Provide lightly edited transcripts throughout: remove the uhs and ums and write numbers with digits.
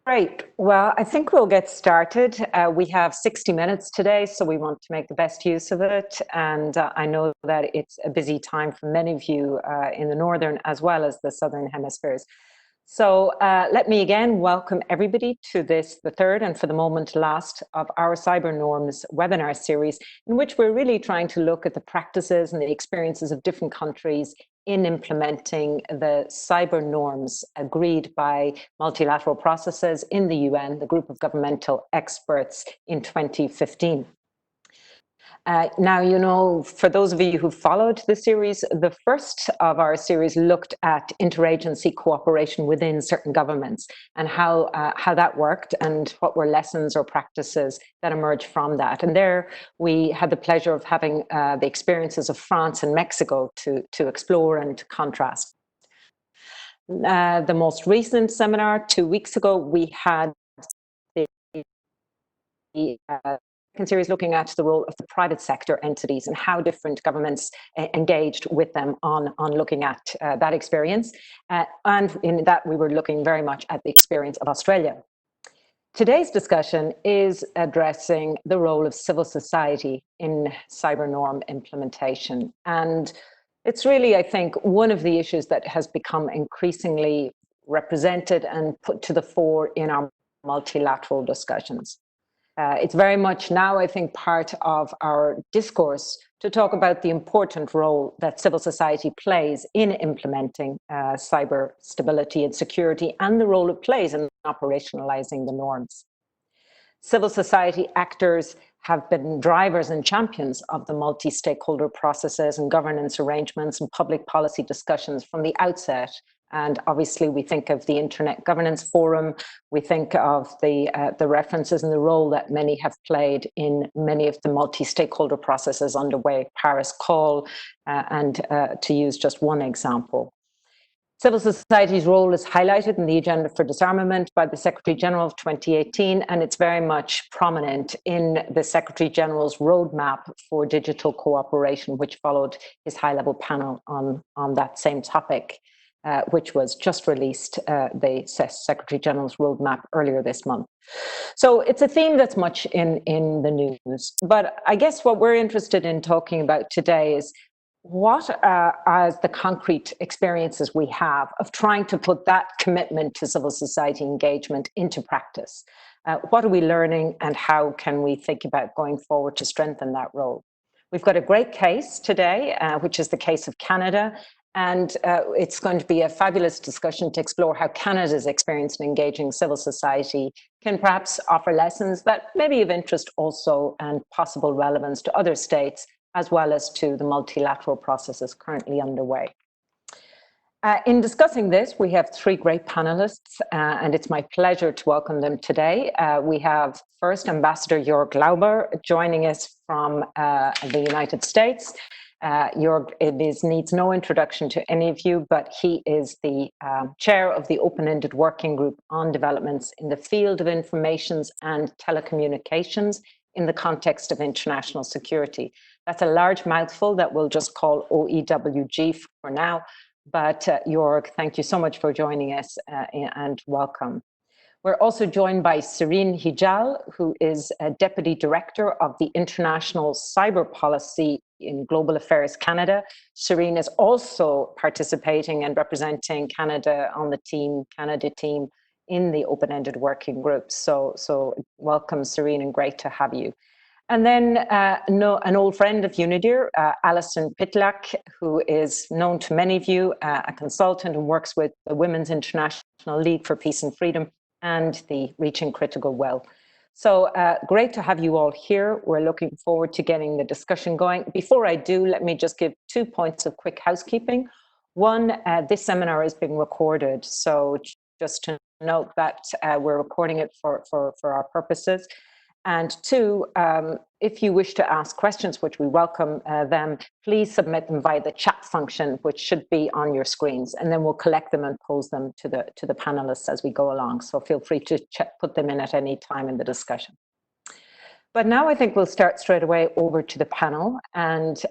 Great. Well, I think we'll get started. We have 60 minutes today, so we want to make the best use of it. And I know that it's a busy time for many of you in the northern as well as the southern hemispheres. So let me again welcome everybody to this, the third and for the moment last of our Cyber Norms webinar series, in which we're really trying to look at the practices and the experiences of different countries in implementing the cyber norms agreed by multilateral processes in the UN, the group of governmental experts, in 2015. Now, you know, for those of you who followed the series, the first of our series looked at interagency cooperation within certain governments and how that worked and what were lessons or practices that emerged from that. And there we had the pleasure of having the experiences of France and Mexico to explore and to contrast. The most recent seminar 2 weeks ago, we had the series looking at the role of the private sector entities and how different governments engaged with them on looking at that experience. And in that, we were looking very much at the experience of Australia. Today's discussion is addressing the role of civil society in cyber norm implementation. And it's really, I think, one of the issues that has become increasingly represented and put to the fore in our multilateral discussions. It's very much now, I think, part of our discourse to talk about the important role that civil society plays in implementing cyber stability and security, and the role it plays in operationalizing the norms. Civil society actors have been drivers and champions of the multi-stakeholder processes and governance arrangements and public policy discussions from the outset. And obviously, we think of the Internet Governance Forum, we think of the references and the role that many have played in many of the multi-stakeholder processes underway, Paris Call, and to use just one example. Civil society's role is highlighted in the Agenda for Disarmament by the Secretary General of 2018, and it's very much prominent in the Secretary General's roadmap for digital cooperation, which followed his high-level panel on that same topic. Which was just released, the Secretary General's roadmap earlier this month. So it's a theme that's much in the news. But I guess what we're interested in talking about today is what are the concrete experiences we have of trying to put that commitment to civil society engagement into practice? What are we learning and how can we think about going forward to strengthen that role? We've got a great case today, which is the case of Canada. And it's going to be a fabulous discussion to explore how Canada's experience in engaging civil society can perhaps offer lessons that may be of interest also and possible relevance to other states, as well as to the multilateral processes currently underway. In discussing this, we have three great panelists, and it's my pleasure to welcome them today. We have first Ambassador Jürg Lauber joining us from the United States. Jürg, needs no introduction to any of you, but he is the chair of the open-ended working group on developments in the field of informations and telecommunications in the context of international security. That's a large mouthful that we'll just call OEWG for now. But Jürg, thank you so much for joining us and welcome. We're also joined by Sirine Hijal, who is a Deputy Director of the International Cyber Policy in Global Affairs Canada. Sirine is also participating and representing Canada on the Canada team in the open-ended working group. So welcome, Sirine, and great to have you. And then an old friend of UNIDIR, Allison Pytlak, who is known to many of you, a consultant and works with the Women's International League for Peace and Freedom and the Reaching Critical Well. So great to have you all here. We're looking forward to getting the discussion going. Before I do, let me just give 2 points of quick housekeeping. One, this seminar is being recorded. So just to note that we're recording it for our purposes. And two, if you wish to ask questions, which we welcome them, please submit them via the chat function, which should be on your screens, and then we'll collect them and pose them to the panelists as we go along. So feel free to put them in at any time in the discussion. But now I think we'll start straight away over to the panel. And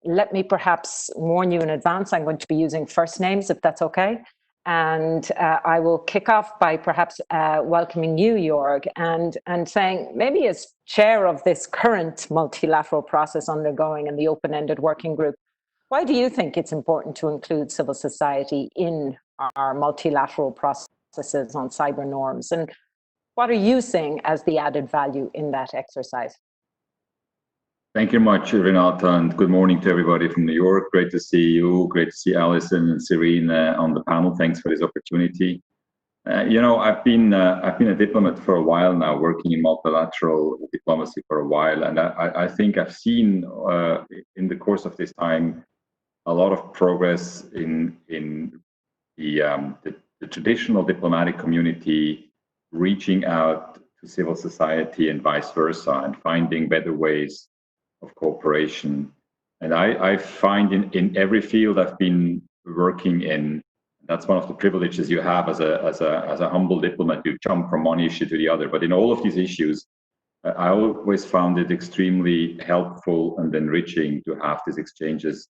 let me perhaps warn you in advance, I'm going to be using first names, if that's okay. And I will kick off by perhaps welcoming you, Jürg, and saying, maybe as chair of this current multilateral process undergoing in the open-ended working group, why do you think it's important to include civil society in our multilateral processes on cyber norms? And what are you seeing as the added value in that exercise? Thank you much, Renata, and good morning to everybody from New York. Great to see you. Great to see Allison and Sirine on the panel. Thanks for this opportunity. You know, I've been a diplomat for a while now, working in multilateral diplomacy for a while, and I think I've seen in the course of this time a lot of progress in the traditional diplomatic community reaching out to civil society and vice versa, and finding better ways of cooperation. And I find in every field I've been working in, that's one of the privileges you have as a humble diplomat. You jump from one issue to the other. But in all of these issues, I always found it extremely helpful and enriching to have these exchanges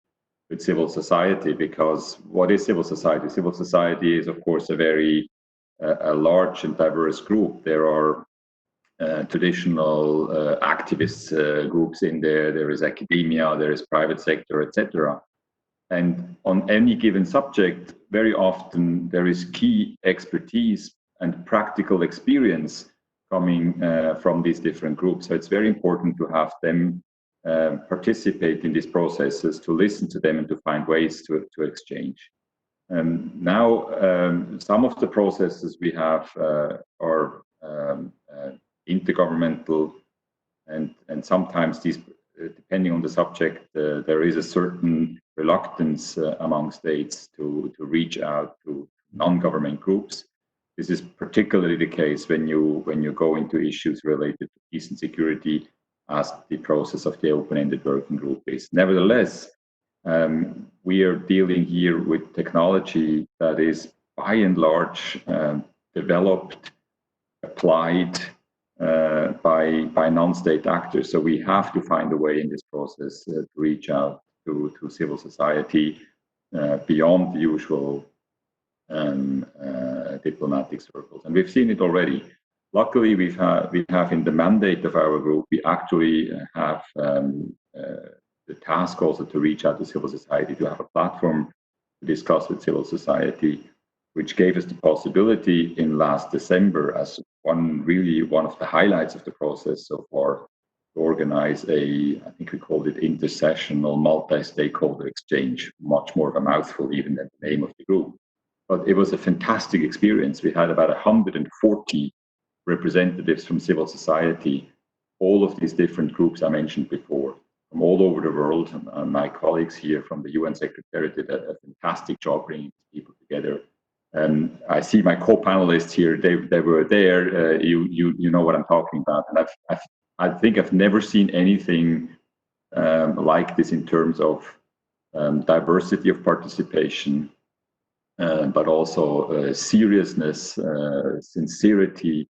with civil society, because what is civil society? Civil society is, of course, a very large and diverse group. There are traditional activist groups in there. There is academia, there is private sector, etc. And on any given subject, very often there is key expertise and practical experience coming from these different groups. So it's very important to have them participate in these processes, to listen to them and to find ways to exchange. Now, some of the processes we have are intergovernmental, and sometimes these, depending on the subject, there is a certain reluctance among states to reach out to non-government groups. This is particularly the case when you go into issues related to peace and security, as the process of the open-ended working group is. Nevertheless, we are dealing here with technology that is by and large developed, applied by non-state actors. So we have to find a way in this process to reach out to civil society beyond the usual diplomatic circles. And we've seen it already. Luckily, we have in the mandate of our group, we actually have the task also to reach out to civil society, to have a platform to discuss with civil society, which gave us the possibility in last December, as one of the highlights of the process so far, to organize I think we called it intersessional multi-stakeholder exchange, much more of a mouthful even than the name of the group. But it was a fantastic experience. We had about 140 representatives from civil society, all of these different groups I mentioned before, from all over the world. My colleagues here from the UN Secretariat did a fantastic job bringing people together. I see my co-panelists here, they were there, you know what I'm talking about. And I think I've never seen anything like this in terms of diversity of participation, but also seriousness, sincerity,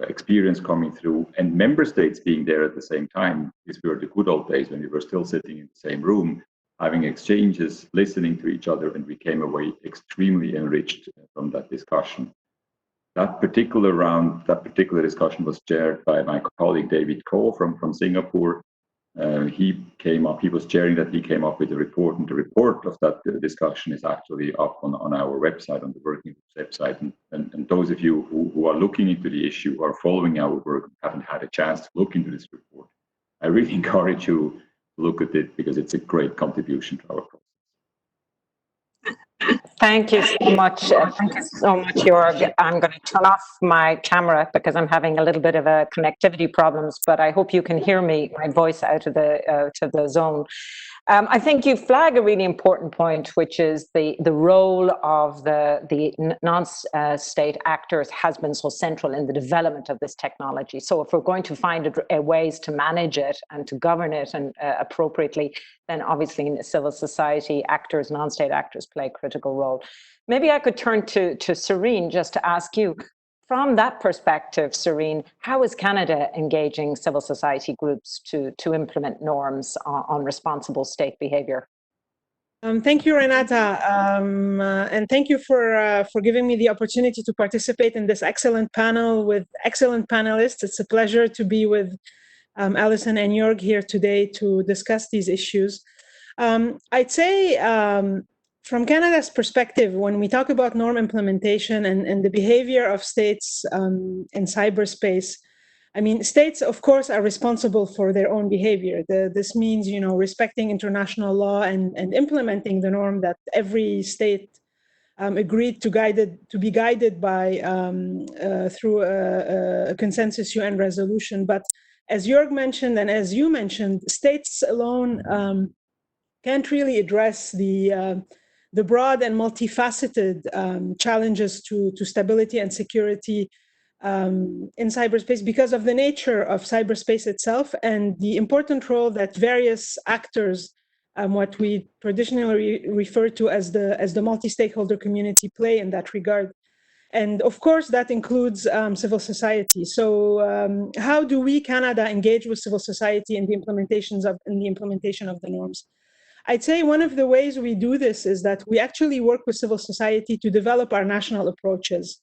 experience coming through, and member states being there at the same time. These were the good old days when we were still sitting in the same room, having exchanges, listening to each other, and we came away extremely enriched from that discussion. That particular round, that particular discussion was chaired by my colleague David Koh from Singapore. He was chairing that, he came up with a report, and the report of that discussion is actually up on our website, on the working group website. And those of you who are looking into the issue, or following our work, haven't had a chance to look into this report, I really encourage you to look at it, because it's a great contribution to our process. Thank you so much. Thank you so much, Jürg. I'm going to turn off my camera because I'm having a little bit of a connectivity problems, but I hope you can hear me, my voice out of the zone. I think you flag a really important point, which is the role of the non-state actors has been so central in the development of this technology. So if we're going to find ways to manage it and to govern it and appropriately, then obviously civil society actors, non-state actors play a critical role. Maybe I could turn to Sirine just to ask you, from that perspective, Sirine, how is Canada engaging civil society groups to implement norms on responsible state behaviour? Thank you, Renata, and thank you for giving me the opportunity to participate in this excellent panel with excellent panelists. It's a pleasure to be with Allison and Jürg here today to discuss these issues. I'd say from Canada's perspective, when we talk about norm implementation and the behavior of states in cyberspace, I mean, states, of course, are responsible for their own behavior. This means, you know, respecting international law and implementing the norm that every state agreed to be guided by through a consensus UN resolution. But as Jürg mentioned, and as you mentioned, states alone can't really address the broad and multifaceted challenges to stability and security in cyberspace because of the nature of cyberspace itself and the important role that various actors, what we traditionally refer to as the multi-stakeholder community, play in that regard. And of course, that includes civil society. So how do we, Canada, engage with civil society in the implementation of the norms? I'd say one of the ways we do this is that we actually work with civil society to develop our national approaches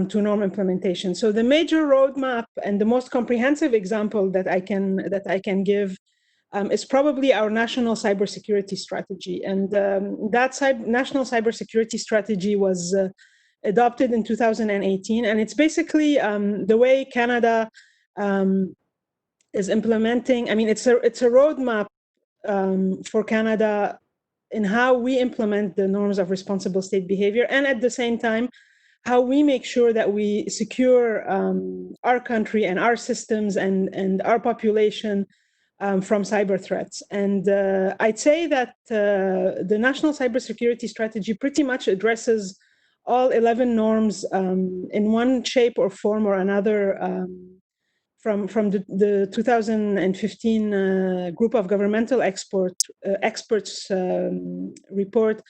to norm implementation. So the major roadmap and the most comprehensive example that I can give is probably our national cybersecurity strategy. And that national cybersecurity strategy was adopted in 2018. And it's basically the way Canada is implementing. I mean, it's a roadmap for Canada in how we implement the norms of responsible state behavior, and at the same time, how we make sure that we secure our country and our systems and our population from cyber threats. And I'd say that the National Cybersecurity Strategy pretty much addresses all 11 norms in one shape or form or another from the 2015 group of governmental experts report.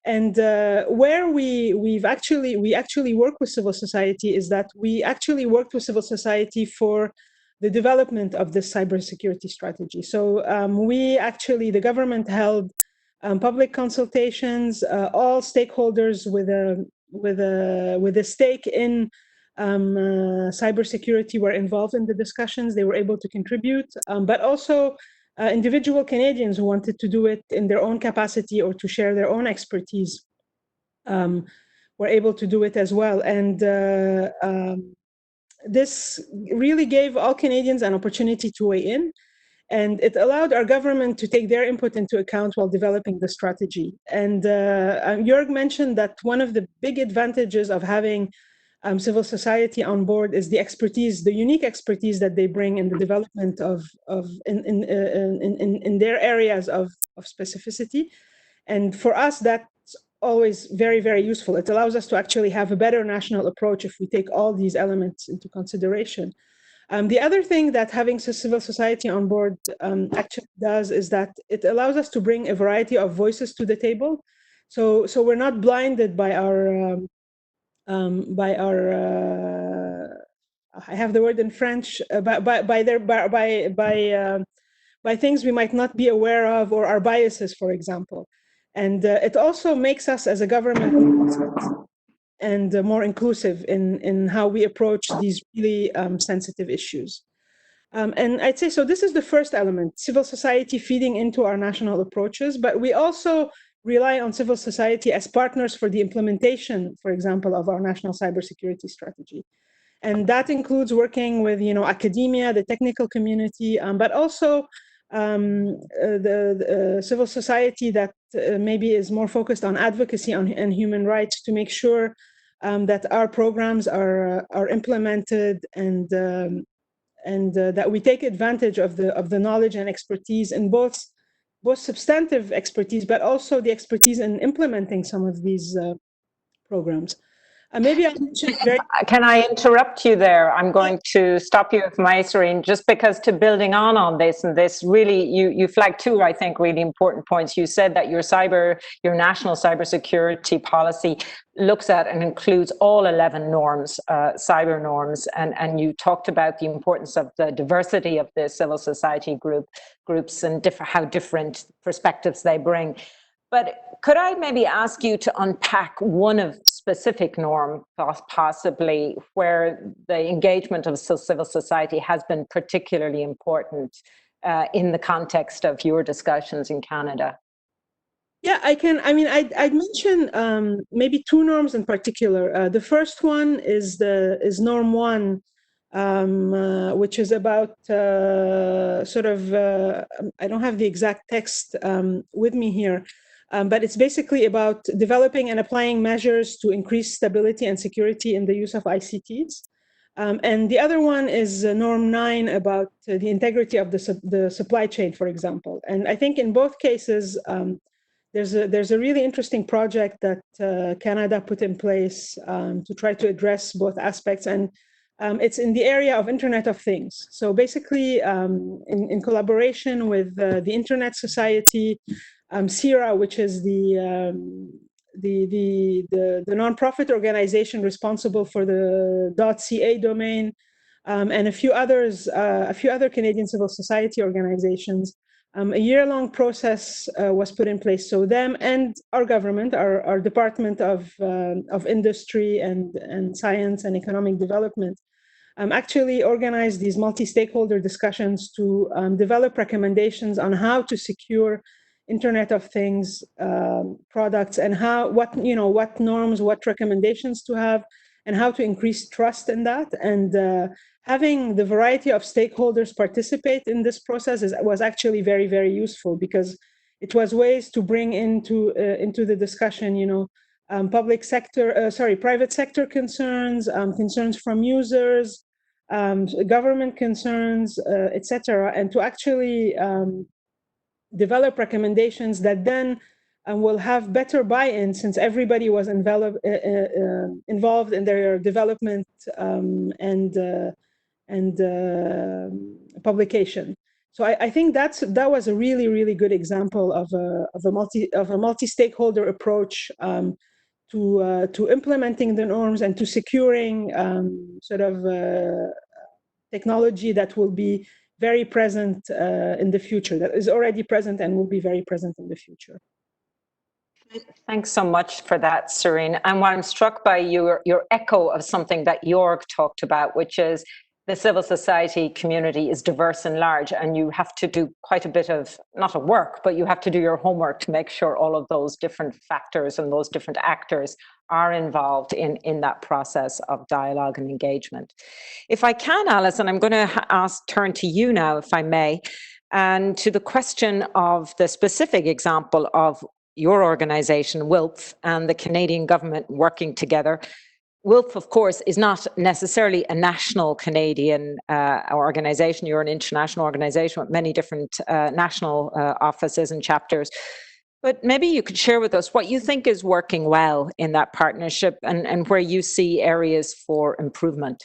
And where we actually work with civil society is that we actually worked with civil society for the development of this cybersecurity strategy. So the government held public consultations. All stakeholders with a stake in cybersecurity were involved in the discussions. They were able to contribute, but also individual Canadians who wanted to do it in their own capacity or to share their own expertise were able to do it as well. And this really gave all Canadians an opportunity to weigh in. And it allowed our government to take their input into account while developing the strategy. And Jürg mentioned that one of the big advantages of having civil society on board is the expertise, the unique expertise that they bring in the development in their areas of specificity. And for us, that's always very, very useful. It allows us to actually have a better national approach if we take all these elements into consideration. The other thing that having civil society on board actually does is that it allows us to bring a variety of voices to the table. So we're not blinded by our I have the word in French, by things we might not be aware of, or our biases, for example. And it also makes us as a government and more inclusive in how we approach these really sensitive issues. And I'd say, so this is the first element, civil society feeding into our national approaches, but we also rely on civil society as partners for the implementation, for example, of our national cybersecurity strategy. And that includes working with, academia, the technical community, but also the civil society that maybe is more focused on advocacy and human rights to make sure that our programs are implemented and that we take advantage of the knowledge and expertise in both substantive expertise, but also the expertise in implementing some of these programs. Maybe I mentioned Can I interrupt you there? I'm going to stop you if my Sirine, just because to building on this, and this really, you flagged two, I think, really important points. You said that your national cybersecurity policy looks at and includes all 11 norms, cyber norms, and you talked about the importance of the diversity of the civil society groups and how different perspectives they bring. But could I maybe ask you to unpack one of specific norm, possibly where the engagement of civil society has been particularly important in the context of your discussions in Canada? Yeah, I can. I mean, I'd mention maybe two norms in particular. The first one is norm one, which is about sort of. I don't have the exact text with me here, but it's basically about developing and applying measures to increase stability and security in the use of ICTs. And the other one is norm 9 about the integrity of the supply chain, for example. And I think in both cases. There's a really interesting project that Canada put in place to try to address both aspects, and it's in the area of Internet of Things. So basically, in collaboration with the Internet Society, CIRA, which is the nonprofit organization responsible for the .ca domain, and a few other Canadian civil society organizations. A year-long process was put in place. So them and our government, our Department of Industry and Science and Economic Development, actually organized these multi-stakeholder discussions to develop recommendations on how to secure Internet of Things products and what norms, what recommendations to have, and how to increase trust in that. And having the variety of stakeholders participate in this process was actually very, very useful, because it was ways to bring into the discussion, private sector concerns, concerns from users, government concerns, etc., and to actually develop recommendations that then will have better buy-in, since everybody was involved in their development and publication. So I think that was a really, really good example of a multi-stakeholder approach to implementing the norms and to securing sort of technology that will be very present in the future, that is already present and will be very present in the future. Thanks so much for that, Sirine. And what I'm struck by your echo of something that Jürg talked about, which is the civil society community is diverse and large, and you have to do quite a bit of, not of work, but you have to do your homework to make sure all of those different factors and those different actors are involved in that process of dialogue and engagement. If I can, Allison, I'm going to turn to you now, if I may, and to the question of the specific example of your organization, WILPF, and the Canadian government working together. WILPF, of course, is not necessarily a national Canadian organization. You're an international organization with many different national offices and chapters. But maybe you could share with us what you think is working well in that partnership and where you see areas for improvement.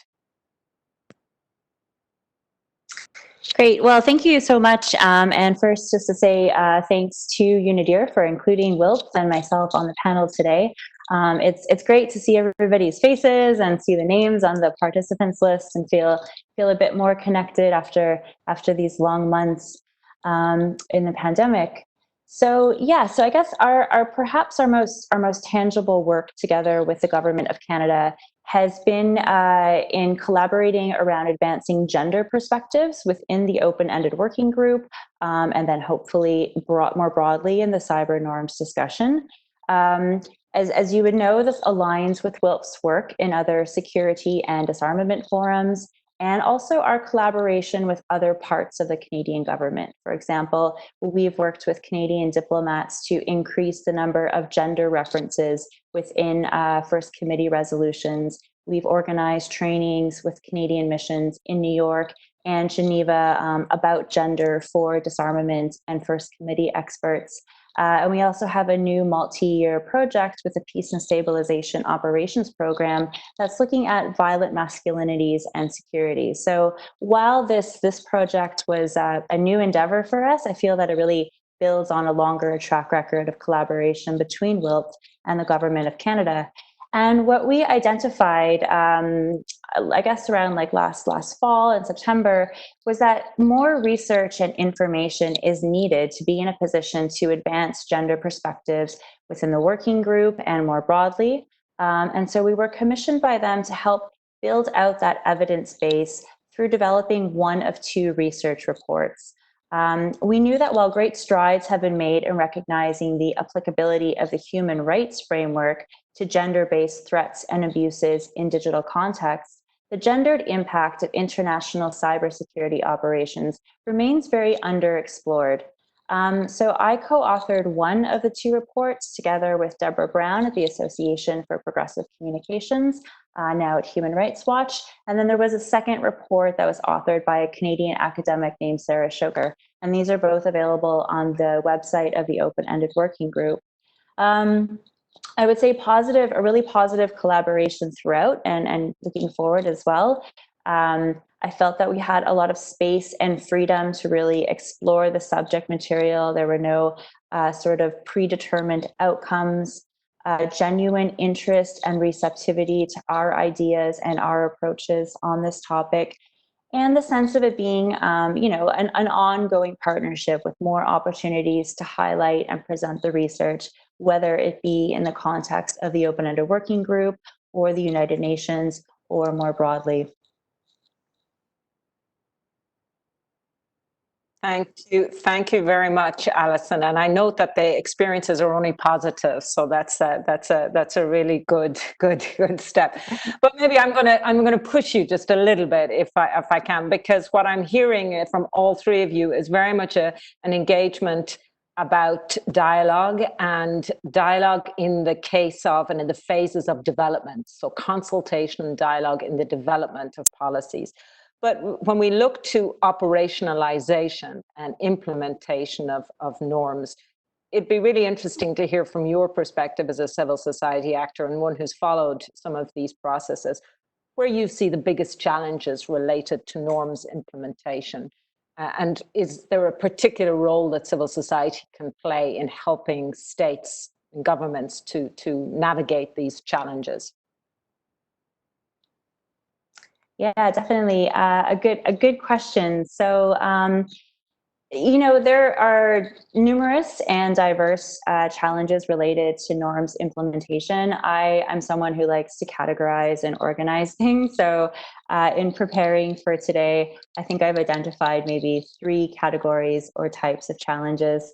Great. Well, thank you so much. And first, just to say thanks to UNIDIR for including WILPF and myself on the panel today. It's great to see everybody's faces and see the names on the participants list and feel a bit more connected after these long months in the pandemic. So yeah, so I guess perhaps our most tangible work together with the Government of Canada has been in collaborating around advancing gender perspectives within the open-ended working group, and then hopefully more broadly in the cyber norms discussion. As you would know, this aligns with WILPF's work in other security and disarmament forums, and also our collaboration with other parts of the Canadian government. For example, we've worked with Canadian diplomats to increase the number of gender references within First Committee resolutions. We've organized trainings with Canadian missions in New York and Geneva about gender for disarmament and First Committee experts. And we also have a new multi-year project with the Peace and Stabilization Operations Program that's looking at violent masculinities and security. So while this project was a new endeavor for us, I feel that it really builds on a longer track record of collaboration between WILPF and the Government of Canada. And what we identified I guess around like last fall in September, was that more research and information is needed to be in a position to advance gender perspectives within the working group and more broadly. And so we were commissioned by them to help build out that evidence base through developing one of two research reports. We knew that while great strides have been made in recognizing the applicability of the human rights framework to gender-based threats and abuses in digital contexts, the gendered impact of international cybersecurity operations remains very underexplored. So I co-authored one of the two reports together with Deborah Brown at the Association for Progressive Communications, now at Human Rights Watch. And then there was a second report that was authored by a Canadian academic named Sarah Sugar. And these are both available on the website of the Open-Ended Working Group. I would say a really positive collaboration throughout and looking forward as well. I felt that we had a lot of space and freedom to really explore the subject material. There were no sort of predetermined outcomes, genuine interest and receptivity to our ideas and our approaches on this topic, and the sense of it being, an ongoing partnership with more opportunities to highlight and present the research, whether it be in the context of the Open-Ended Working Group or the United Nations or more broadly. Thank you very much, Allison. And I note that the experiences are only positive, so that's a really good step. But maybe I'm gonna push you just a little bit if I can, because what I'm hearing from all three of you is very much an engagement about dialogue, and dialogue in the case of and in the phases of development. So consultation and dialogue in the development of policies. But when we look to operationalization and implementation of norms, it'd be really interesting to hear from your perspective as a civil society actor and one who's followed some of these processes, where you see the biggest challenges related to norms implementation. And is there a particular role that civil society can play in helping states and governments to navigate these challenges? Yeah, definitely a good question. So, there are numerous and diverse challenges related to norms implementation. I'm someone who likes to categorize and organize things. So in preparing for today, I think I've identified maybe 3 categories or types of challenges.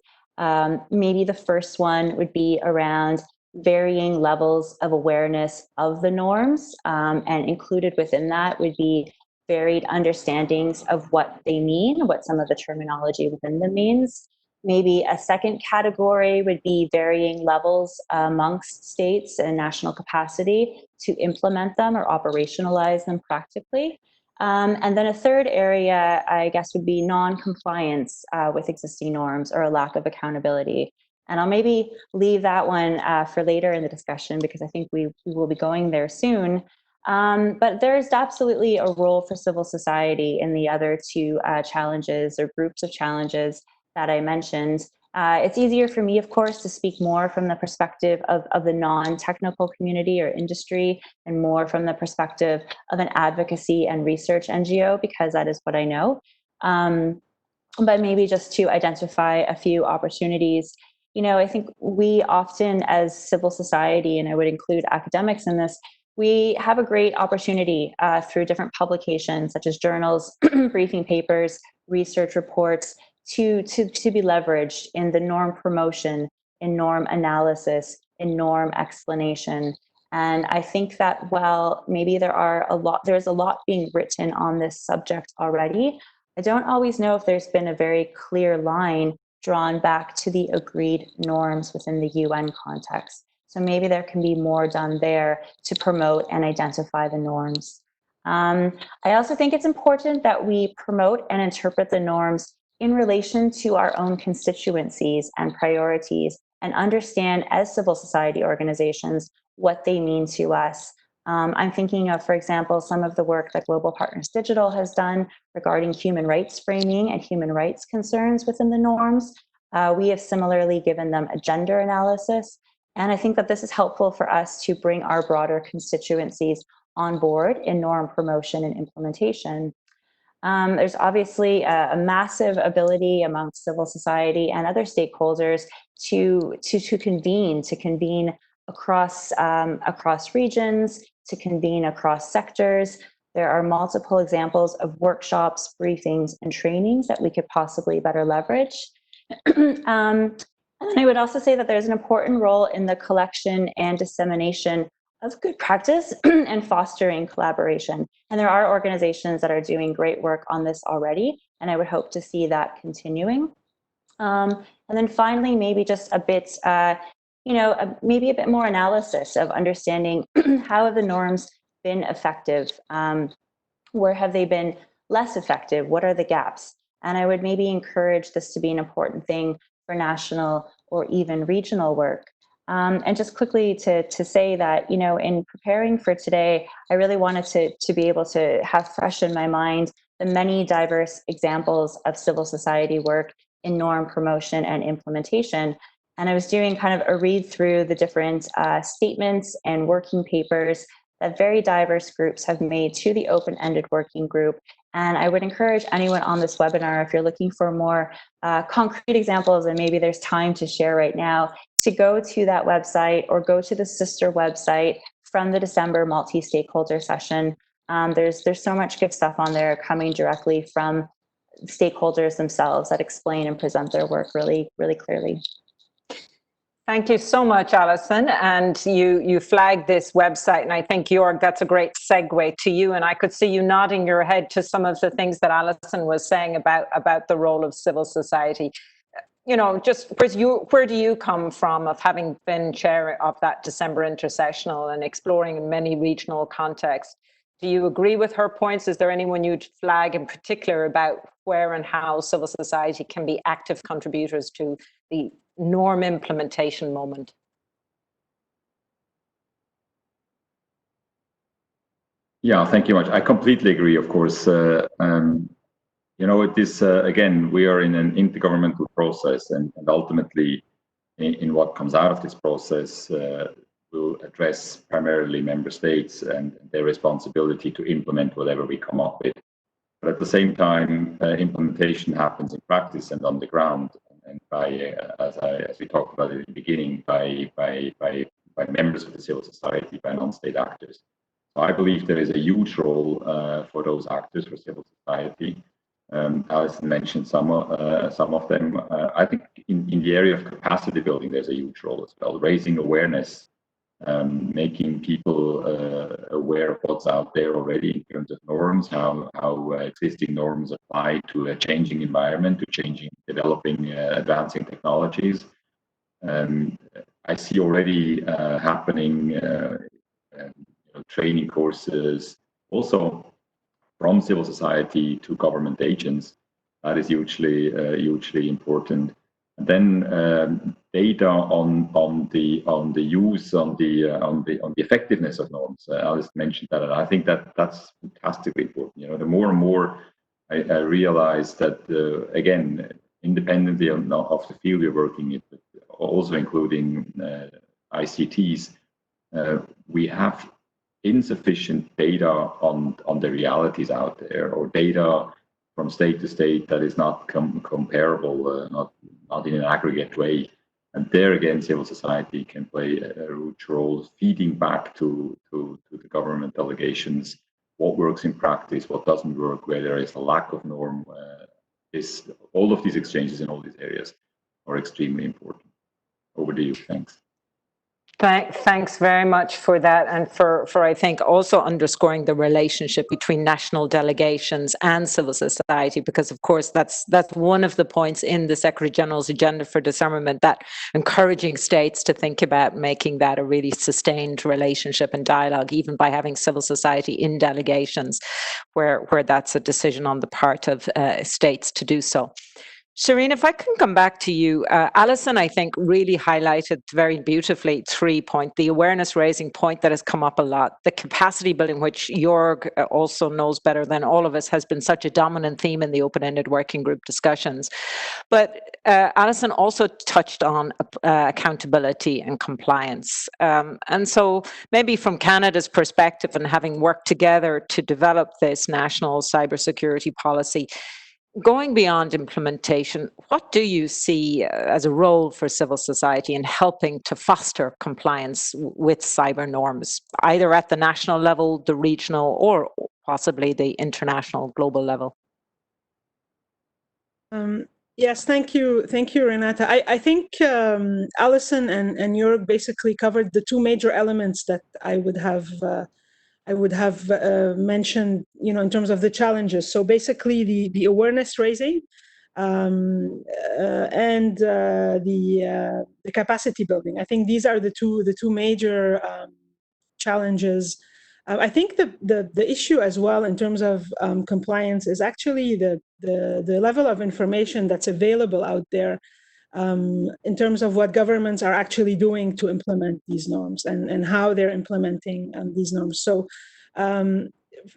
Maybe the first one would be around varying levels of awareness of the norms, and included within that would be varied understandings of what they mean, what some of the terminology within them means. Maybe a second category would be varying levels amongst states and national capacity to implement them or operationalize them practically. And then a third area, I guess, would be non-compliance with existing norms or a lack of accountability. And I'll maybe leave that one for later in the discussion, because I think we will be going there soon. But there's absolutely a role for civil society in the other 2 challenges or groups of challenges that I mentioned. It's easier for me, of course, to speak more from the perspective of the non-technical community or industry, and more from the perspective of an advocacy and research NGO, because that is what I know. But maybe just to identify a few opportunities. I think we often, as civil society, and I would include academics in this, we have a great opportunity through different publications such as journals, briefing papers, research reports to be leveraged in the norm promotion, in norm analysis, in norm explanation. And I think that while maybe there's a lot being written on this subject already, I don't always know if there's been a very clear line drawn back to the agreed norms within the UN context. So maybe there can be more done there to promote and identify the norms. I also think it's important that we promote and interpret the norms in relation to our own constituencies and priorities, and understand as civil society organizations what they mean to us. I'm thinking of, for example, some of the work that Global Partners Digital has done regarding human rights framing and human rights concerns within the norms. We have similarly given them a gender analysis. And I think that this is helpful for us to bring our broader constituencies on board in norm promotion and implementation. There's obviously a massive ability amongst civil society and other stakeholders to convene across regions, to convene across sectors. There are multiple examples of workshops, briefings, and trainings that we could possibly better leverage. And I would also say that there's an important role in the collection and dissemination of good practice and fostering collaboration. And there are organizations that are doing great work on this already, and I would hope to see that continuing. And then finally, maybe just a bit, maybe a bit more analysis of understanding how have the norms been effective? Where have they been less effective? What are the gaps? And I would maybe encourage this to be an important thing for national or even regional work. And just quickly to say that, in preparing for today, I really wanted to be able to have fresh in my mind the many diverse examples of civil society work in norm promotion and implementation. And I was doing kind of a read through the different statements and working papers that very diverse groups have made to the open-ended working group. And I would encourage anyone on this webinar, if you're looking for more concrete examples, and maybe there's time to share right now, to go to that website or go to the sister website from the December multi-stakeholder session. There's so much good stuff on there coming directly from stakeholders themselves that explain and present their work really, really clearly. Thank you so much, Allison. And you flagged this website, and I think, Jürg, that's a great segue to you. And I could see you nodding your head to some of the things that Allison was saying about the role of civil society. Just where do you come from of having been chair of that December intersessional and exploring in many regional contexts? Do you agree with her points? Is there anyone you'd flag in particular about where and how civil society can be active contributors to the norm implementation moment? Yeah, thank you much. I completely agree, of course. It is, again, we are in an intergovernmental process, and ultimately in what comes out of this process will address primarily member states and their responsibility to implement whatever we come up with. But at the same time, implementation happens in practice and on the ground, and by, as we talked about at the beginning, by members of the civil society, by non-state actors. So I believe there is a huge role for those actors, for civil society. Allison mentioned some of them. I think in the area of capacity building, there's a huge role as well. Raising awareness, making people aware of what's out there already in terms of norms, how existing norms apply to a changing environment, to developing, advancing technologies. I see already happening training courses also from civil society to government agents. That is hugely important. And then data on the use, on the effectiveness of norms. Alice mentioned that, and I think that's fantastically important. The more and more I realize that again, independently of the field we're working in, but also including ICTs, we have insufficient data on the realities out there, or data from state to state that is not comparable, not in an aggregate way. And there again, civil society can play a huge role, feeding back to the government delegations what works in practice, what doesn't work, where there is a lack of norm. All of these exchanges in all these areas are extremely important. Over to you. Thanks. Thanks very much for that, and for I think also underscoring the relationship between national delegations and civil society, because of course that's one of the points in the Secretary General's agenda for disarmament, that encouraging states to think about making that a really sustained relationship and dialogue, even by having civil society in delegations where that's a decision on the part of states to do so. Sirine, if I can come back to you, Allison, I think, really highlighted very beautifully 3 points. The awareness raising point that has come up a lot, the capacity building, which Jürg also knows better than all of us, has been such a dominant theme in the open-ended working group discussions. But Allison also touched on accountability and compliance. And so maybe from Canada's perspective and having worked together to develop this national cybersecurity policy, going beyond implementation, what do you see as a role for civil society in helping to foster compliance with cyber norms, either at the national level, the regional, or possibly the international, global level? Yes, thank you, Renata. I think Allison and Jürg basically covered the two major elements that I would have mentioned, in terms of the challenges. So basically, the awareness raising and the capacity building. I think these are the two major challenges. I think the issue as well in terms of compliance is actually the level of information that's available out there in terms of what governments are actually doing to implement these norms and how they're implementing these norms. So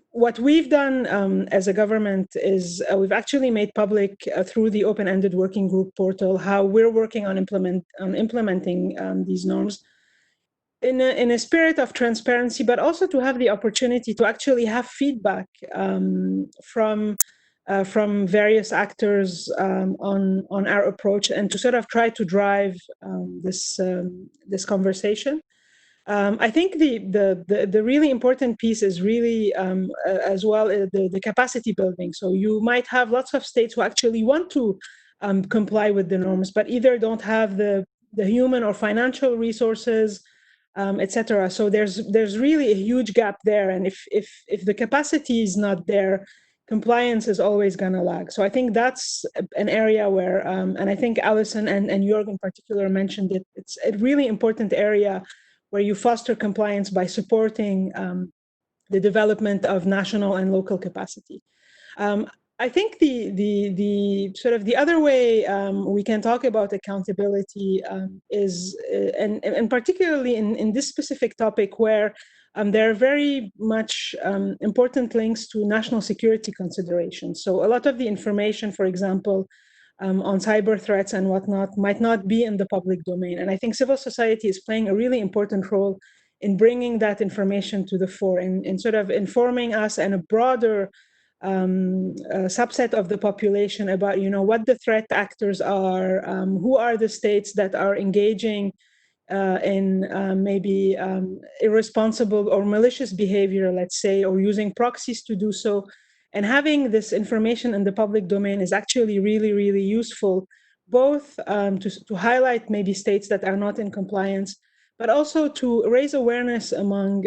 what we've done as a government is we've actually made public through the open-ended working group portal how we're working on implementing these norms in a spirit of transparency, but also to have the opportunity to actually have feedback from various actors on our approach, and to sort of try to drive this conversation. I think the really important piece is really as well the capacity building. So you might have lots of states who actually want to comply with the norms, but either don't have the human or financial resources, etc. So there's really a huge gap there, and if the capacity is not there, compliance is always going to lag. So I think that's an area where, and I think Allison and Jürg in particular mentioned it, it's a really important area where you foster compliance by supporting the development of national and local capacity. I think the sort of the other way we can talk about accountability is, and particularly in this specific topic where there are very much important links to national security considerations. So a lot of the information, for example, on cyber threats and whatnot might not be in the public domain. And I think civil society is playing a really important role in bringing that information to the fore, in sort of informing us and a broader subset of the population about, what the threat actors are, who are the states that are engaging in maybe irresponsible or malicious behavior, let's say, or using proxies to do so. And having this information in the public domain is actually really, really useful, both to highlight maybe states that are not in compliance, but also to raise awareness among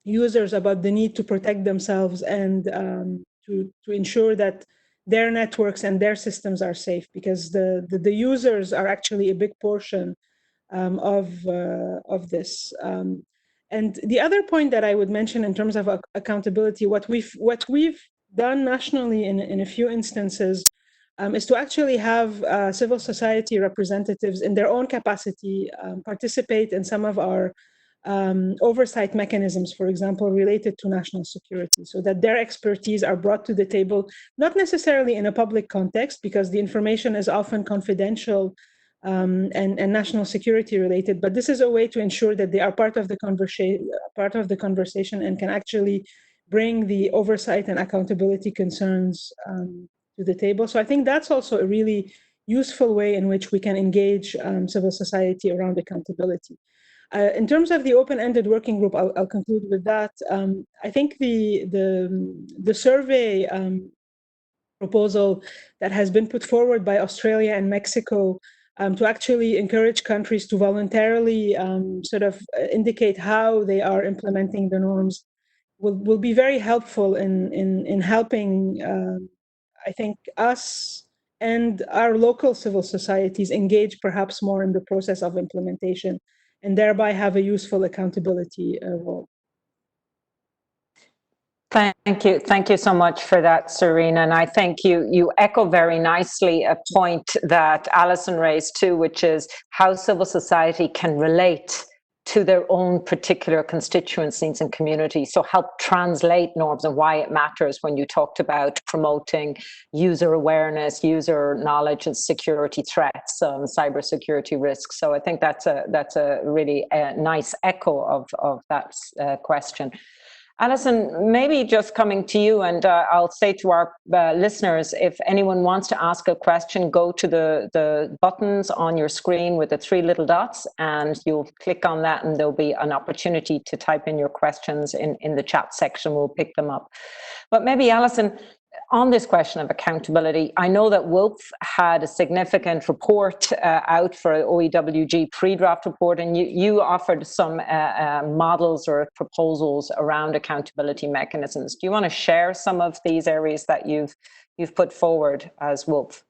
users about the need to protect themselves and to ensure that their networks and their systems are safe, because the users are actually a big portion of this. And the other point that I would mention in terms of accountability, what we've done nationally in a few instances is to actually have civil society representatives in their own capacity participate in some of our oversight mechanisms, for example, related to national security, so that their expertise are brought to the table, not necessarily in a public context, because the information is often confidential and national security related, but this is a way to ensure that they are part of the conversation and can actually bring the oversight and accountability concerns to the table. So I think that's also a really useful way in which we can engage civil society around accountability. In terms of the open-ended working group, I'll conclude with that. I think the survey proposal that has been put forward by Australia and Mexico to actually encourage countries to voluntarily sort of indicate how they are implementing the norms will be very helpful in helping, I think, us and our local civil societies engage perhaps more in the process of implementation, and thereby have a useful accountability role. Thank you so much for that, Sirine. And I think you echo very nicely a point that Allison raised too, which is how civil society can relate to their own particular constituencies and communities. So help translate norms and why it matters when you talked about promoting user awareness, user knowledge and security threats, cybersecurity risks. So I think that's a really nice echo of that question. Allison, maybe just coming to you, and I'll say to our listeners, if anyone wants to ask a question, go to the buttons on your screen with the 3 little dots, and you'll click on that, and there'll be an opportunity to type in your questions in the chat section. We'll pick them up. But maybe, Allison, on this question of accountability, I know that WILPF had a significant report out for OEWG pre-draft report, and you offered some models or proposals around accountability mechanisms. Do you want to share some of these areas that you've put forward as WILPF?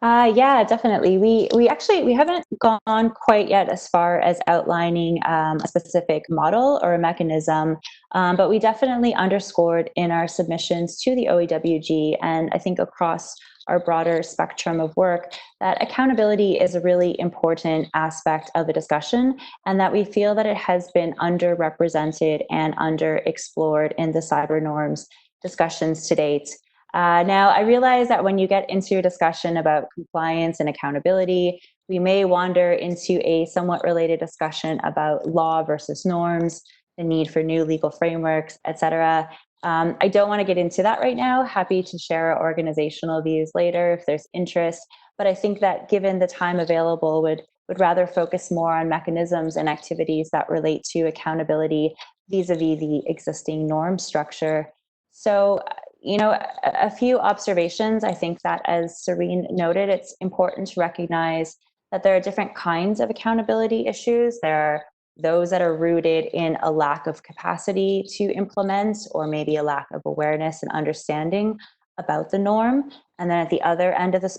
Yeah, definitely. We haven't gone quite yet as far as outlining a specific model or a mechanism, but we definitely underscored in our submissions to the OEWG and I think across our broader spectrum of work that accountability is a really important aspect of the discussion and that we feel that it has been underrepresented and underexplored in the cyber norms discussions to date. Now, I realize that when you get into a discussion about compliance and accountability, we may wander into a somewhat related discussion about law versus norms, the need for new legal frameworks, etc. I don't want to get into that right now. Happy to share our organizational views later if there's interest. But I think that given the time available, would rather focus more on mechanisms and activities that relate to accountability vis-a-vis the existing norm structure. So, a few observations. I think that, as Sirine noted, it's important to recognize that there are different kinds of accountability issues. There are those that are rooted in a lack of capacity to implement, or maybe a lack of awareness and understanding about the norm. And then at the other end of the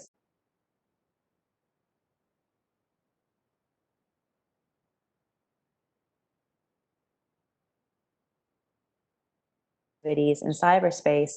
in cyberspace.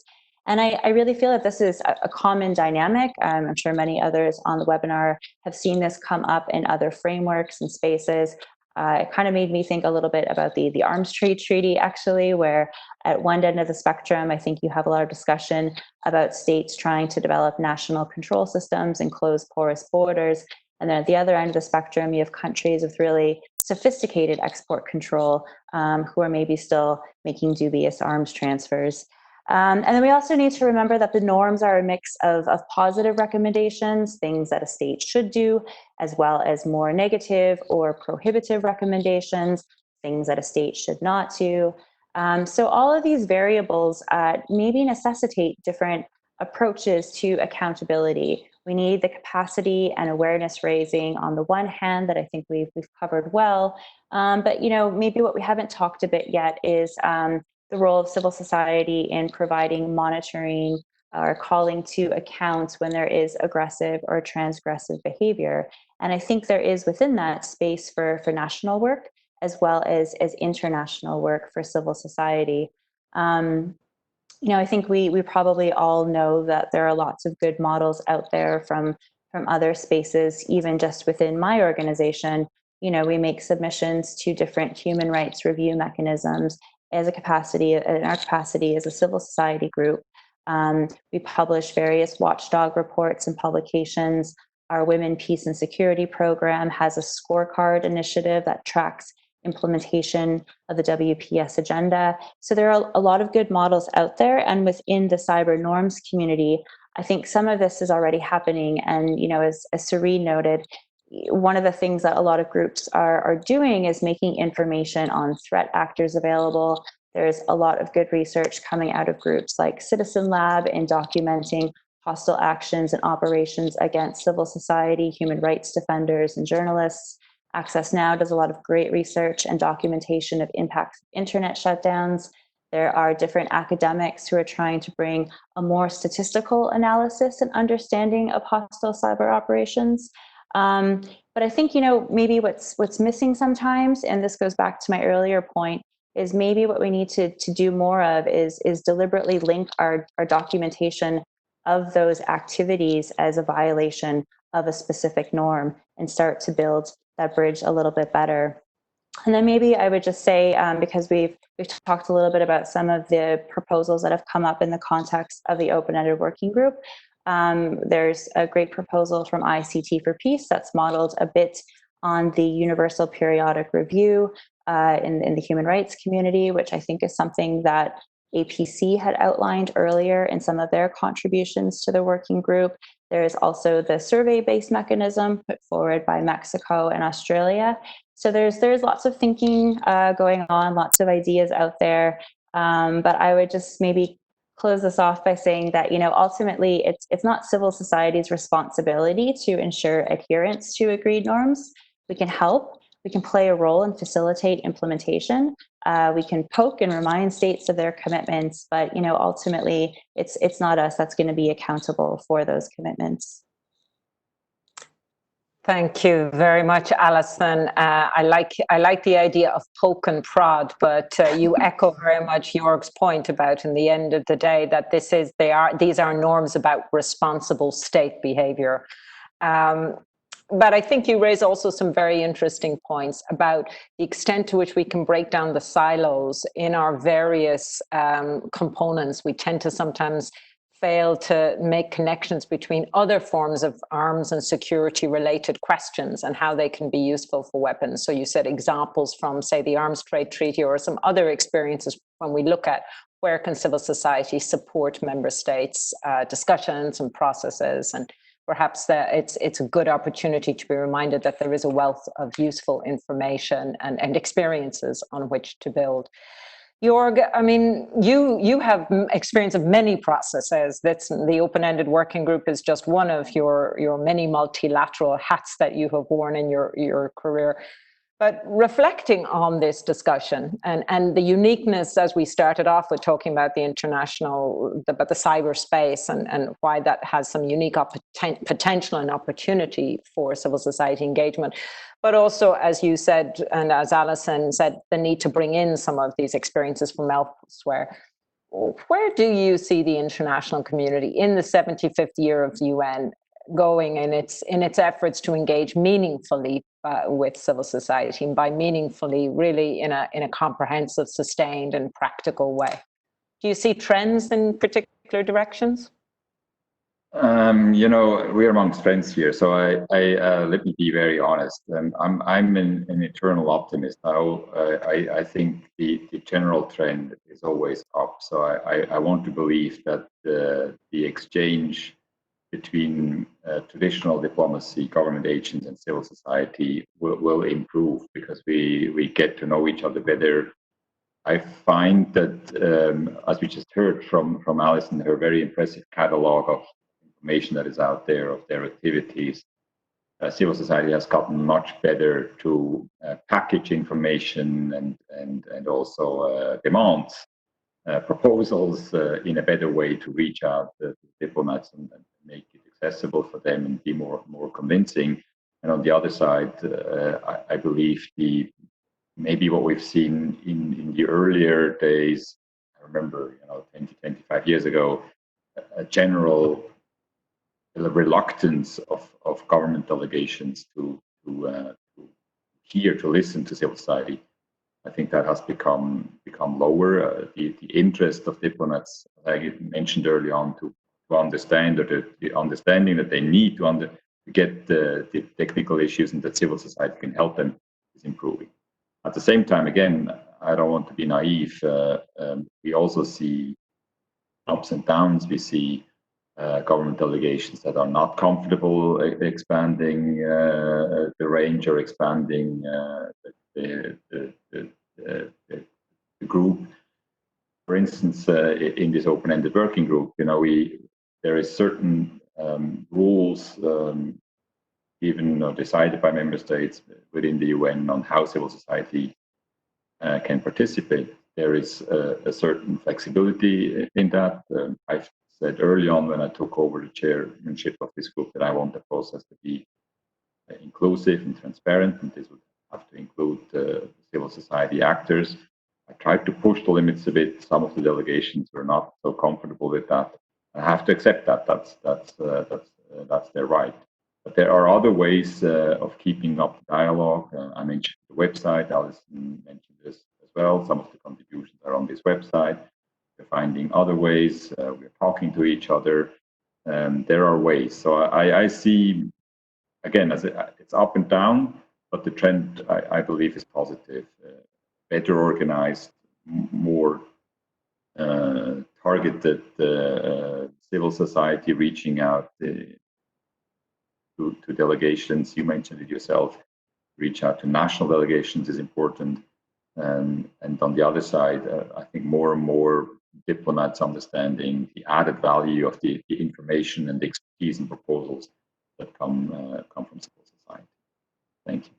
And I really feel that this is a common dynamic. I'm sure many others on the webinar have seen this come up in other frameworks and spaces. It kind of made me think a little bit about the Arms Trade Treaty, actually, where at one end of the spectrum, I think you have a lot of discussion about states trying to develop national control systems and close porous borders. And then at the other end of the spectrum, you have countries with really sophisticated export control who are maybe still making dubious arms transfers. And then we also need to remember that the norms are a mix of positive recommendations, things that a state should do, as well as more negative or prohibitive recommendations, things that a state should not do. So all of these variables maybe necessitate different approaches to accountability. We need the capacity and awareness raising on the one hand that I think we've covered well, but maybe what we haven't talked a bit yet is the role of civil society in providing monitoring or calling to account when there is aggressive or transgressive behavior. And I think there is within that space for national work as well as international work for civil society. I think we probably all know that there are lots of good models out there from other spaces, even just within my organization. We make submissions to different human rights review mechanisms in our capacity as a civil society group. We publish various watchdog reports and publications. Our Women, Peace and Security program has a scorecard initiative that tracks implementation of the WPS agenda. So there are a lot of good models out there, and within the cyber norms community, I think some of this is already happening. And as Sirine noted, one of the things that a lot of groups are doing is making information on threat actors available. There's a lot of good research coming out of groups like Citizen Lab in documenting hostile actions and operations against civil society, human rights defenders, and journalists. Access Now does a lot of great research and documentation of impacts of internet shutdowns. There are different academics who are trying to bring a more statistical analysis and understanding of hostile cyber operations. But I think, maybe what's missing sometimes, and this goes back to my earlier point, is maybe what we need to do more of is deliberately link our documentation of those activities as a violation of a specific norm and start to build that bridge a little bit better. And then maybe I would just say, because we've talked a little bit about some of the proposals that have come up in the context of the open-ended working group. There's a great proposal from ICT for Peace that's modeled a bit on the Universal Periodic Review in the human rights community, which I think is something that APC had outlined earlier in some of their contributions to the working group. There is also the survey-based mechanism put forward by Mexico and Australia. So there's lots of thinking going on, lots of ideas out there. But I would just maybe close this off by saying that, ultimately it's not civil society's responsibility to ensure adherence to agreed norms. We can help. We can play a role and facilitate implementation. We can poke and remind states of their commitments, but ultimately, it's not us that's going to be accountable for those commitments. Thank you very much, Allison. I like the idea of poke and prod, but you echo very much Jörg's point about, in the end of the day, that these are norms about responsible state behavior. But I think you raise also some very interesting points about the extent to which we can break down the silos in our various components. We tend to sometimes fail to make connections between other forms of arms and security related questions and how they can be useful for weapons. So you said examples from, say, the Arms Trade Treaty or some other experiences when we look at where can civil society support member states' discussions and processes, and perhaps it's a good opportunity to be reminded that there is a wealth of useful information and experiences on which to build. Jörg, I mean, you have experience of many processes. That's the open-ended working group is just one of your many multilateral hats that you have worn in your career. But reflecting on this discussion and the uniqueness, as we started off with talking about the cyberspace and why that has some unique potential and opportunity for civil society engagement, but also, as you said, and as Allison said, the need to bring in some of these experiences from elsewhere. Where do you see the international community in the 75th year of the UN going in its efforts to engage meaningfully with civil society, and by meaningfully, really in a comprehensive, sustained, and practical way? Do you see trends in particular directions? We're amongst friends here, so I let me be very honest. I'm an eternal optimist. I think the general trend is always up. So I want to believe that the exchange between traditional diplomacy, government agents, and civil society will improve because we get to know each other better. I find that, as we just heard from Allison, her very impressive catalog of information that is out there of their activities, civil society has gotten much better to package information and also demands proposals in a better way to reach out to diplomats and make it accessible for them and be more convincing. And on the other side, I believe maybe what we've seen in the earlier days, I remember 20, 25 years ago, a general reluctance of government delegations to hear, to listen to civil society. I think that has become lower. The interest of diplomats, like I mentioned early on, to understand, or the understanding that they need to get the technical issues and that civil society can help them, is improving. At the same time, again, I don't want to be naive. We also see ups and downs. We see government delegations that are not comfortable expanding the range or expanding the group. For instance, in this open-ended working group, there is certain rules given or decided by member states within the UN on how civil society can participate. There is a certain flexibility in that. I've said early on when I took over the chairmanship of this group that I want the process to be inclusive and transparent, and this would have to include civil society actors. tried to push the limits a bit. Some of the delegations were not so comfortable with that. I have to accept that. That's their right. But there are other ways of keeping up dialogue. I mentioned the website. Allison mentioned this as well. Some of the contributions are on this website. We're finding other ways. We're talking to each other. There are ways. So I see, again, it's up and down, but the trend, I believe, is positive. Better organized, more targeted civil society reaching out to delegations. You mentioned it yourself. Reach out to national delegations is important. And on the other side, I think more and more diplomats understanding the added value of the information and the expertise and proposals that come from civil society. Thank you.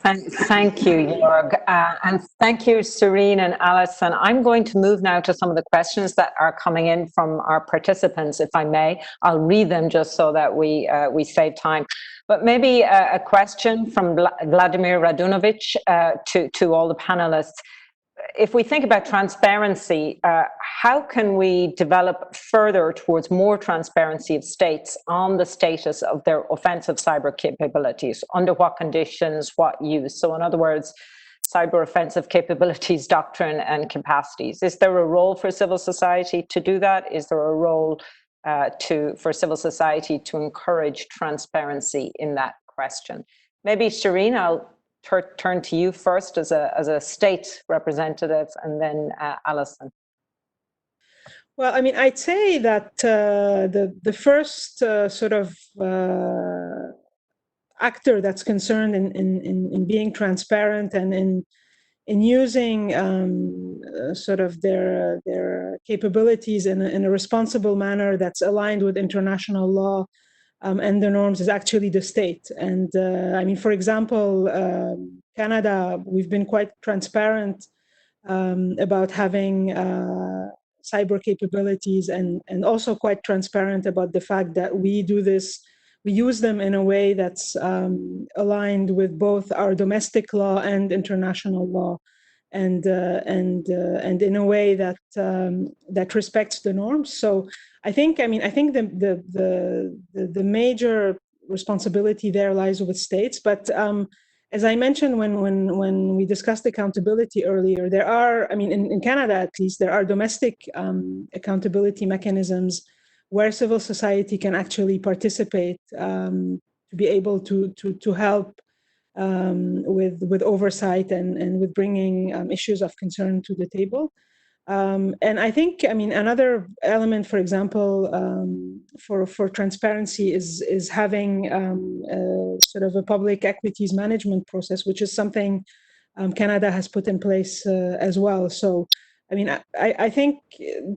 Thank you, Jürg. And thank you, Sirine and Allison. I'm going to move now to some of the questions that are coming in from our participants, if I may. I'll read them just so that we save time. But maybe a question from Vladimir Radunovic to all the panelists. If we think about transparency, how can we develop further towards more transparency of states on the status of their offensive cyber capabilities? Under what conditions, what use? So in other words, cyber offensive capabilities, doctrine and capacities. Is there a role for civil society to do that? Is there a role for civil society to encourage transparency in that question? Maybe Sirine, I'll turn to you first as a state representative, and then Allison. Well, I mean, I'd say that the first sort of actor that's concerned in being transparent and in using sort of their capabilities in a responsible manner that's aligned with international law and the norms is actually the state. And I mean, for example, Canada, we've been quite transparent about having cyber capabilities and also quite transparent about the fact that we do this, we use them in a way that's aligned with both our domestic law and international law, and in a way that that respects the norms. So I think the major responsibility there lies with states. But as I mentioned when we discussed accountability earlier, there are, I mean, in Canada at least, there are domestic accountability mechanisms where civil society can actually participate to be able to help with oversight and with bringing issues of concern to the table. And I think, I mean, another element, for example, for transparency is having sort of a public equities management process, which is something Canada has put in place as well. So, I mean, I think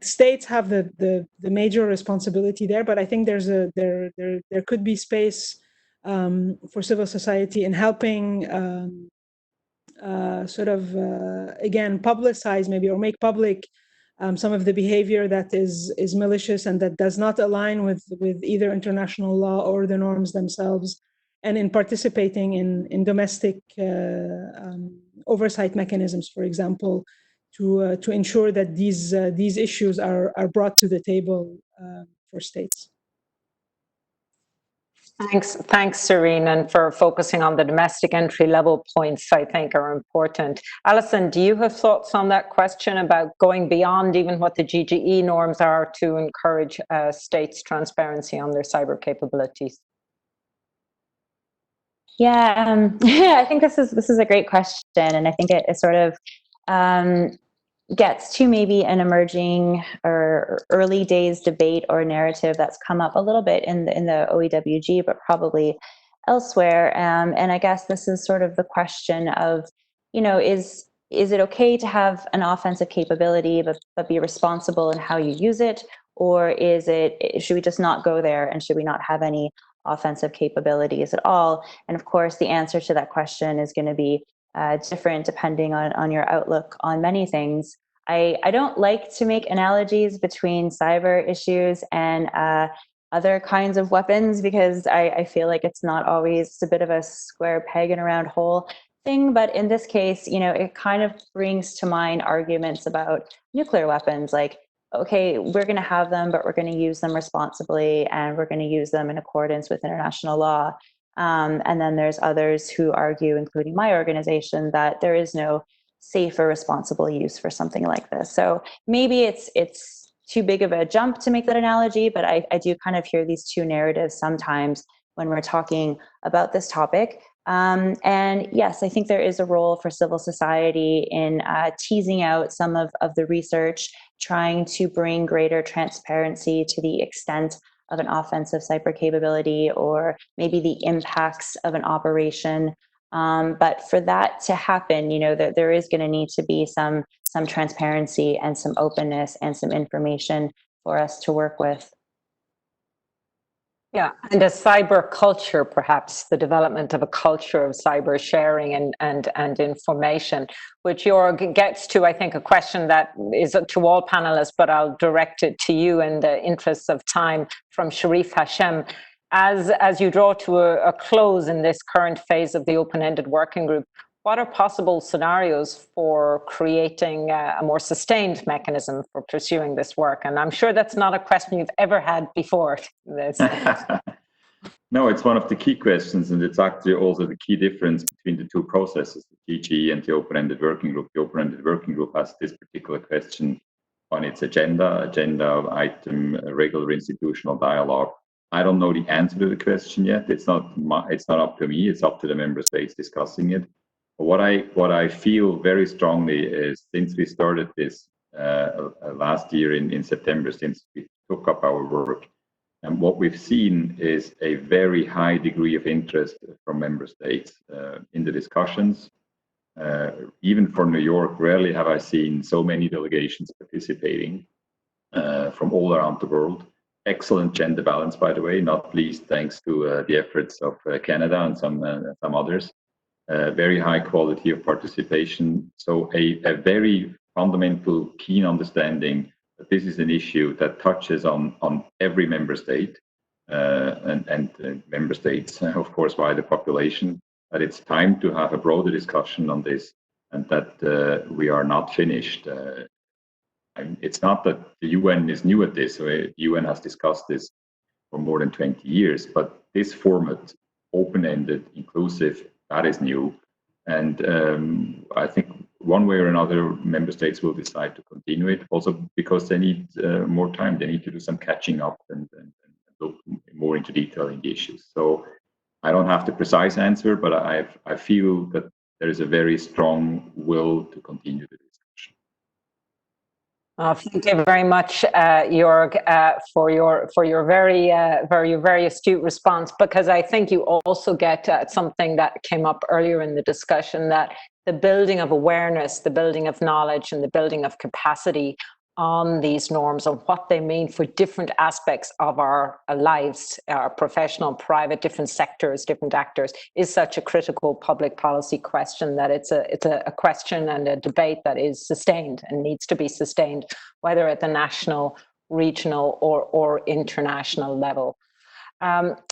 states have the major responsibility there, but I think there could be space for civil society in helping sort of again publicize maybe or make public some of the behavior that is malicious and that does not align with either international law or the norms themselves, and in participating in domestic oversight mechanisms, for example, to ensure that these issues are brought to the table for states. Thanks, Sirine, and for focusing on the domestic entry-level points I think are important. Allison, do you have thoughts on that question about going beyond even what the GGE norms are to encourage states' transparency on their cyber capabilities? Yeah, I think this is a great question, and I think it sort of gets to maybe an emerging or early days debate or narrative that's come up a little bit in the OEWG, but probably elsewhere. And I guess this is sort of the question of, you know, is it okay to have an offensive capability but be responsible in how you use it, or should we just not go there, and should we not have any offensive capabilities at all? And of course, the answer to that question is going to be different depending on your outlook on many things. I don't like to make analogies between cyber issues and other kinds of weapons, because I feel like it's not always a bit of a square peg in a round hole. thing, but in this case, it kind of brings to mind arguments about nuclear weapons, like, okay, we're going to have them, but we're going to use them responsibly, and we're going to use them in accordance with international law. And then there's others who argue, including my organization, that there is no safe or responsible use for something like this. So maybe it's too big of a jump to make that analogy, but I do kind of hear these two narratives sometimes when we're talking about this topic. And yes, I think there is a role for civil society in teasing out some of the research, trying to bring greater transparency to the extent of an offensive cyber capability, or maybe the impacts of an operation. But for that to happen, there is going to need to be some transparency and some openness and some information for us to work with. Yeah, and a cyber culture, perhaps the development of a culture of cyber sharing and information, which Jürg gets to, I think, a question that is to all panelists, but I'll direct it to you in the interests of time, from Sharif Hashem. As you draw to a close in this current phase of the open-ended working group, what are possible scenarios for creating a more sustained mechanism for pursuing this work? And I'm sure that's not a question you've ever had before. No, it's one of the key questions, and it's actually also the key difference between the two processes, the GG and the open-ended working group. The open-ended working group has this particular question on its agenda item, regular institutional dialogue. I don't know the answer to the question yet. It's not up to me. It's up to the member states discussing it. But what I feel very strongly is, since we started this last year in September, since we took up our work, and what we've seen is a very high degree of interest from member states in the discussions. Even for New York, rarely have I seen so many delegations participating from all around the world. Excellent gender balance, by the way, not least thanks to the efforts of Canada and some others. Very high quality of participation. So a very fundamental, keen understanding that this is an issue that touches on every member state and member states, of course, wider population. That it's time to have a broader discussion on this, and that we are not finished. It's not that the UN is new at this. The UN has discussed this for more than 20 years, but this format, open-ended, inclusive, that is new. And I think one way or another, member states will decide to continue it, also because they need more time. They need to do some catching up and look more into detail in the issues. So I don't have the precise answer, but I feel that there is a very strong will to continue the discussion. Thank you very much, Jürg, for your very astute response, because I think you also get something that came up earlier in the discussion, that the building of awareness, the building of knowledge, and the building of capacity on these norms, on what they mean for different aspects of our lives, our professional, private, different sectors, different actors, is such a critical public policy question that it's a question and a debate that is sustained and needs to be sustained, whether at the national, regional, or international level.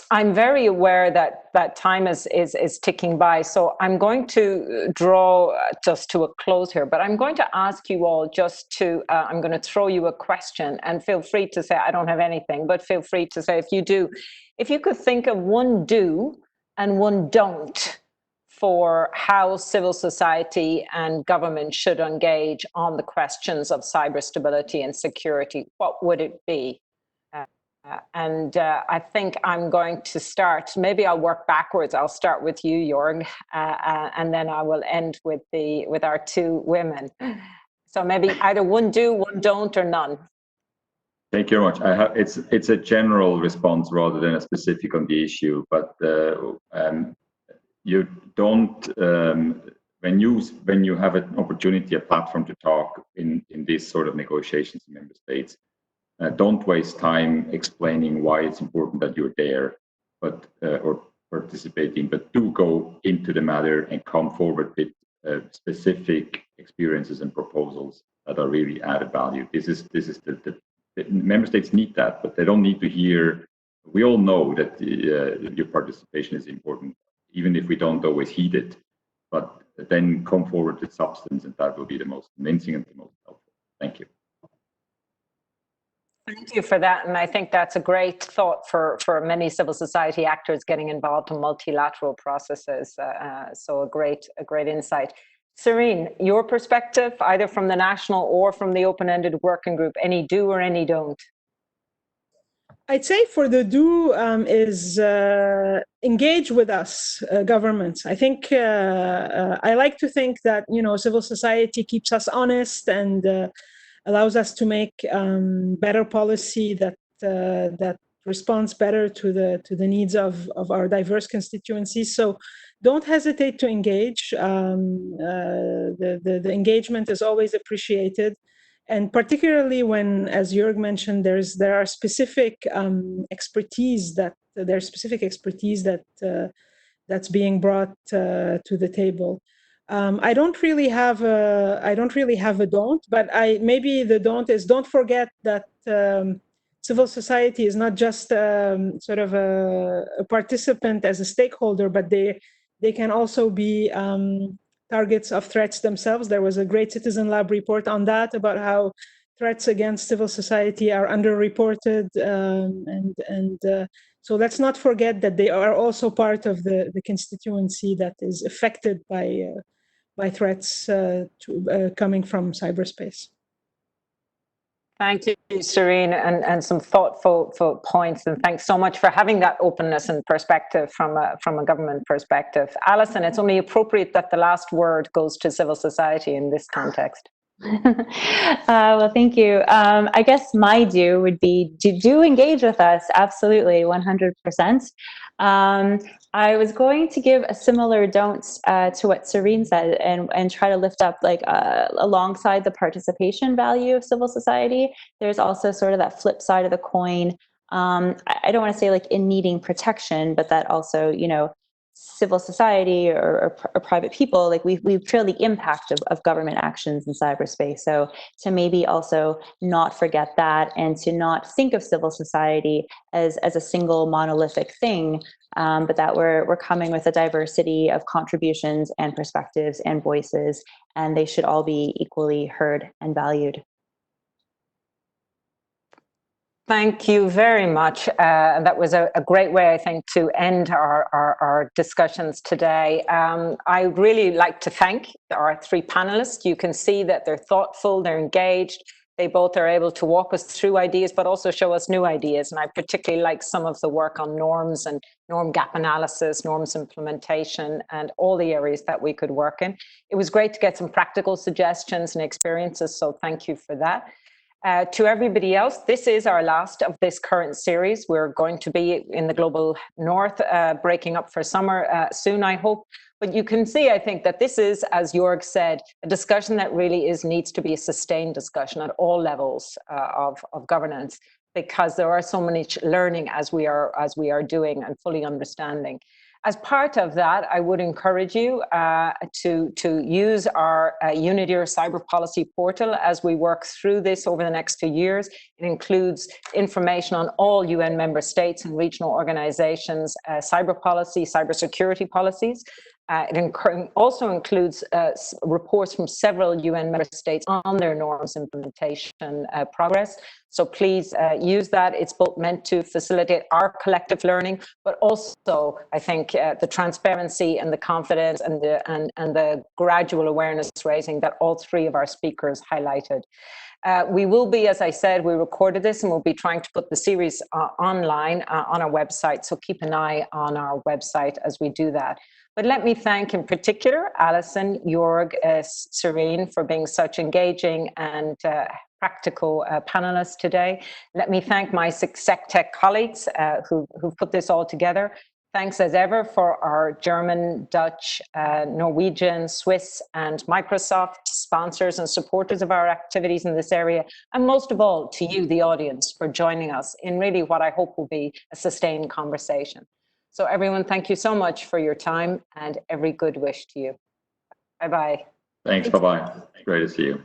I'm very aware that time is ticking by, so I'm going to draw just to a close here, but I'm going to ask you all just to, I'm going to throw you a question, and feel free to say, I don't have anything, but feel free to say if you do. If you could think of one do and one don't for how civil society and government should engage on the questions of cyber stability and security, what would it be? And I think I'm going to start, maybe I'll work backwards. I'll start with you, Jürg, and then I will end with our two women. So maybe either one do, one don't, or none. Thank you very much. It's a general response rather than a specific on the issue, but you don't, when you have an opportunity, a platform to talk in this sort of negotiations in member states, don't waste time explaining why it's important that you're there, but or participating. But do go into the matter and come forward with specific experiences and proposals that are really added value. This is the member states need that, but they don't need to hear. We all know that your participation is important, even if we don't always heed it. but then come forward with substance, and that will be the most convincing and the most helpful. Thank you. Thank you for that, and I think that's a great thought for many civil society actors getting involved in multilateral processes. So a great insight. Sirine, your perspective, either from the national or from the open-ended working group, any do or any don't? I'd say for the do is engage with us, governments. I think I like to think that civil society keeps us honest and allows us to make better policy that responds better to the needs of our diverse constituencies. So don't hesitate to engage. The engagement is always appreciated. And particularly when, as Jürg mentioned, there are specific expertise that's being brought to the table. I don't really have a don't, but maybe the don't is don't forget that civil society is not just sort of a participant as a stakeholder, but they can also be targets of threats themselves. There was a great Citizen Lab report on that, about how threats against civil society are underreported, so let's not forget that they are also part of the constituency that is affected by threats coming from cyberspace. Thank you, Sirine, and some thoughtful points, and thanks so much for having that openness and perspective from a government perspective. Allison, it's only appropriate that the last word goes to civil society in this context. Well, thank you. I guess my do would be do engage with us. Absolutely, 100%. I was going to give a similar don't to what Sirine said, and try to lift up, like, alongside the participation value of civil society, there's also sort of that flip side of the coin. I don't want to say like in needing protection, but that also, civil society or private people, like we feel the impact of government actions in cyberspace. So to maybe also not forget that, and to not think of civil society as a single monolithic thing, but that we're coming with a diversity of contributions and perspectives and voices, and they should all be equally heard and valued. Thank you very much. That was a great way, I think, to end our discussions today. I really like to thank our three panelists. You can see that they're thoughtful, they're engaged. They both are able to walk us through ideas, but also show us new ideas. And I particularly like some of the work on norms and norm gap analysis, norms implementation, and all the areas that we could work in. It was great to get some practical suggestions and experiences, so thank you for that. To everybody else, this is our last of this current series. We're going to be in the global north, breaking up for summer soon, I hope. But you can see, I think, that this is, as Jürg said, a discussion that really needs to be a sustained discussion at all levels of governance, because there are so much learning as we are doing and fully understanding. As part of that, I would encourage you to use our UNIDIR cyber policy portal as we work through this over the next few years. It includes information on all UN member states and regional organizations, cyber policy, cybersecurity policies. It also includes reports from several UN member states on their norms implementation progress. So please use that. It's both meant to facilitate our collective learning, but also, I think, the transparency and the confidence and the gradual awareness raising that all three of our speakers highlighted. We will be, as I said, we recorded this, and we'll be trying to put the series online on our website. So keep an eye on our website as we do that. But let me thank in particular Allison, Jürg, Sirine for being such engaging and practical panelists today. Let me thank my SecTech colleagues who've put this all together. Thanks as ever for our German, Dutch, Norwegian, Swiss, and Microsoft sponsors and supporters of our activities in this area. And most of all, to you, the audience, for joining us in really what I hope will be a sustained conversation. So everyone, thank you so much for your time, and every good wish to you. Bye-bye. Thanks, bye-bye. Great to see you.